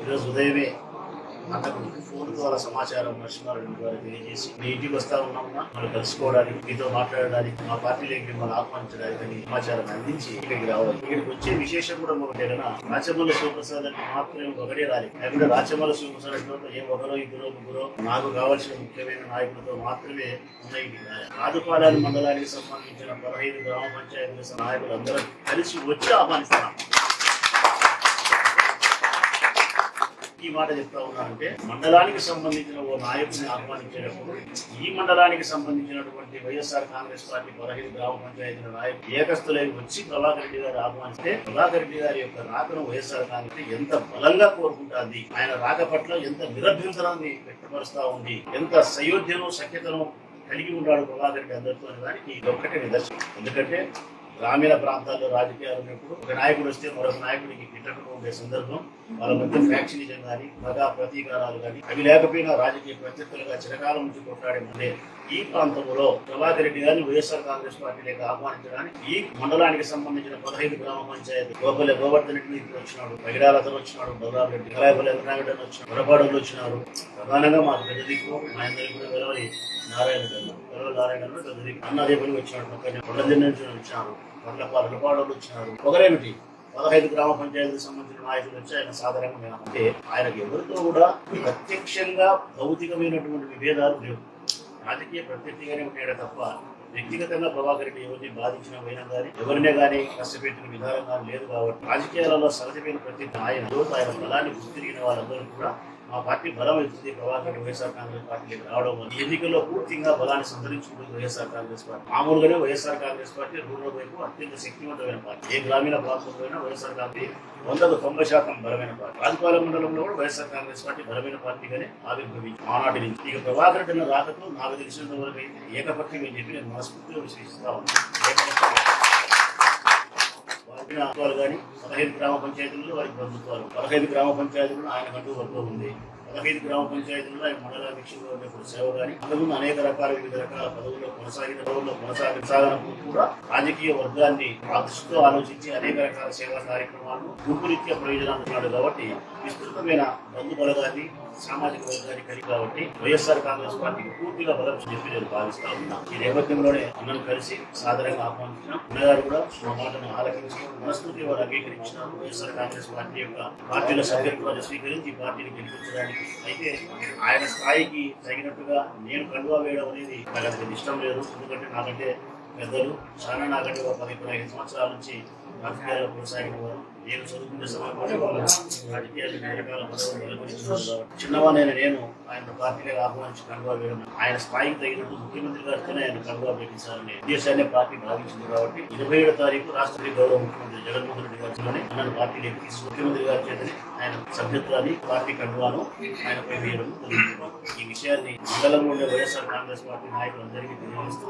ఈరోజు ఉదయమే నాకు ఫోన్ ద్వారా సమాచారం నరసింహారెడ్డి ద్వారా తెలియజేసి మీ ఇంటికి వస్తా ఉన్నామన్నా మనం కలుసుకోవడానికి మీతో మాట్లాడడానికి మా పార్టీలోకి మిమ్మల్ని ఆహ్వానించడానికి సమాచారం అందించి ఇక్కడికి రావాలి. ఇక్కడికి వచ్చే విశేషం కూడా ఒకటే కదా, రాచమల్ల శివప్రసాద్ అంటే మాత్రమే ఒకటే రాలేదు. లేకుంటే రాచమల్ల శివప్రసాద్ అంటే ఏ ఒకరో ఇద్దరో ముగ్గురో నాకు కావాల్సిన ముఖ్యమైన నాయకులతో మాత్రమే ఉన్నాయి. రాజుపాలెం మండలానికి సంబంధించిన 15 గ్రామ పంచాయతీల నాయకులందరూ కలిసి వచ్చి ఆహ్వానిస్తున్నాం. ఈ మాట చెప్తా ఉన్నానంటే, మండలానికి సంబంధించిన ఓ నాయకుడిని ఆహ్వానించేటప్పుడు ఈ మండలానికి సంబంధించినటువంటి వైఎస్ఆర్ కాంగ్రెస్ పార్టీ 15 గ్రామ పంచాయతీల నాయకులు ఏకస్తులై వచ్చి ప్రభాకర్ రెడ్డి గారు ఆహ్వానిస్తే ప్రభాకర్ రెడ్డి గారి యొక్క రాకను వైఎస్ఆర్ కాంగ్రెస్ ఎంత బలంగా కోరుకుంటుంది, ఆయన రాక పట్ల ఎంత నిరభ్యంతరాన్ని వ్యక్తపరుస్తా ఉంది, ఎంత సయోధ్యను సఖ్యతను కలిగి ఉన్నాడు ప్రభాకర్ రెడ్డి అందరితో అనే దానికి ఇది ఒక్కటే నిదర్శనం. ఎందుకంటే గ్రామీణ ప్రాంతాల్లో రాజకీయాలు ఉన్నప్పుడు ఒక నాయకుడు వస్తే మరొక నాయకుడికి గిట్టకుండా ఉండే సందర్భం, వాళ్ళ మధ్య ఫ్యాక్షనిజం కానీ మగా ప్రతీకారాలు కానీ అవి లేకపోయినా రాజకీయ ప్రత్యర్థులుగా చిరకాలం నుంచి కొట్లాడే ముందే ఈ ప్రాంతంలో ప్రభాకర్ రెడ్డి గారిని వైఎస్ఆర్ కాంగ్రెస్ పార్టీలోకి ఆహ్వానించడానికి ఈ మండలానికి సంబంధించిన 15 గ్రామ పంచాయతీ గోపల్లి గోవర్ధన్ రెడ్డి వచ్చినాడు, పగిడాలతను వచ్చినాడు, బలరాం రెడ్డి కళాపల్లి ఎల్లనాగడ్డను వచ్చినాడు, వరపాడులు వచ్చినారు. ప్రధానంగా మాకు పెద్ద దిక్కు మా అందరికీ కూడా వెలవరి నారాయణ పెద్ద దిక్కు అన్నదేపల్లి వచ్చినాడు, పక్కనే కొండదిన్న నుంచి వచ్చినారు, వరపాడులు వచ్చినారు. ఒకరేమిటి 15 గ్రామ పంచాయతీలకు సంబంధించిన నాయకులు వచ్చి ఆయన సాధారణంగా అంటే ఆయనకు ఎవరితో కూడా ప్రత్యక్షంగా భౌతికమైనటువంటి విభేదాలు లేవు. రాజకీయ ప్రత్యర్థిగానే ఉంటాడు తప్ప వ్యక్తిగతంగా ప్రభాకర్ రెడ్డి ఎవరిని బాధించిన పోయినా కానీ ఎవరినే కానీ కష్టపెట్టిన విధానం కానీ లేదు. కాబట్టి రాజకీయాలలో సహజమైన ప్రత్యర్థి ఆయన బలాన్ని గుర్తిరిగిన వాళ్ళందరూ కూడా మా పార్టీ బలం అవుతుంది ప్రభాకర్ రెడ్డి వైఎస్ఆర్ కాంగ్రెస్ పార్టీకి రావడం వల్ల ఈ ఎన్నికల్లో పూర్తిగా బలాన్ని సంతరించుకుంటుంది వైఎస్ఆర్ కాంగ్రెస్ పార్టీ. మామూలుగానే వైఎస్ఆర్ కాంగ్రెస్ పార్టీ రూరల్ వైపు అత్యంత శక్తివంతమైన పార్టీ. ఏ గ్రామీణ ప్రాంతంలో అయినా వైఎస్ఆర్ పార్టీ 190% బలమైన పార్టీ. రాజపాలెం మండలంలో కూడా వైఎస్ఆర్ కాంగ్రెస్ పార్టీ బలమైన పార్టీగానే ఆవిర్భవించి ఆనాటి నుంచి ఇక ప్రభాకర్ రెడ్డి రాకతో నాకు తెలిసినంత వరకు అయితే ఏకపక్షంగా అని చెప్పి నేను మనస్ఫూర్తిగా విశ్వసిస్తా ఉన్నాను. కానీ 15 గ్రామ పంచాయతీల్లో వారికి బంధుత్వాలు, 15 గ్రామ పంచాయతీల్లో ఆయన కంటూ వర్గం ఉంది. 15 గ్రామ పంచాయతీల్లో ఆయన మండలాధ్యక్షులుగా ఉన్నప్పుడు సేవ కానీ అంతకుముందు అనేక రకాల వివిధ రకాల పదవుల్లో కొనసాగినప్పుడు కూడా రాజకీయ వర్గాన్ని దృష్టితో ఆలోచించి అనేక రకాల సేవా కార్యక్రమాలను గుంపురీత్యా ప్రయోజనాలు ఉన్నాడు. కాబట్టి విస్తృతమైన బంధు బలగాన్ని సామాజిక వర్గాన్ని కలిగి కాబట్టి వైఎస్ఆర్ కాంగ్రెస్ పార్టీకి పూర్తిగా బలం చెప్పి నేను భావిస్తా ఉన్నా. ఈ నేపథ్యంలోనే అన్నను కలిసి సాధారణంగా ఆహ్వానించినాం. అన్నగారు కూడా మా మాటను ఆలకించి మనస్ఫూర్తి వారు అంగీకరించినారు. వైఎస్ఆర్ కాంగ్రెస్ పార్టీ యొక్క పార్టీల సభ్యత్వాన్ని స్వీకరించి పార్టీని గెలిపించడానికి. అయితే ఆయన స్థాయికి తగినట్టుగా నేను కండువా వేయడం అనేది నాకు అంత ఇష్టం లేదు. ఎందుకంటే నాకంటే పెద్దలు చాలా నాకంటే ఒక 10-15 సంవత్సరాల నుంచి రాజకీయాల్లో కొనసాగిన వారు, నేను చదువుకునే సమయంలో రాజకీయాలు రకాల పదవులు నెలకొనిస్తున్నారు. చిన్నవాణైన నేను ఆయన పార్టీలకు ఆహ్వానించి కండువా వేయడం ఆయన స్థాయికి తగినట్టు ముఖ్యమంత్రి గారితోనే ఆయన కండువా పెట్టించాలనే ఉద్దేశాన్ని పార్టీ భావించింది. కాబట్టి 27వ తారీఖు రాష్ట్రపతి గౌరవ ముఖ్యమంత్రి జగన్మోహన్ రెడ్డి గారితోనే అన్నను పార్టీలోకి తీసుకు ముఖ్యమంత్రి గారి చేతనే ఆయన సభ్యత్వాన్ని పార్టీ కండువాను ఆయనపై వేయడం జరుగుతుంది. ఈ విషయాన్ని మండలంలో ఉండే వైఎస్ఆర్ కాంగ్రెస్ పార్టీ నాయకులందరికీ తెలియజేస్తూ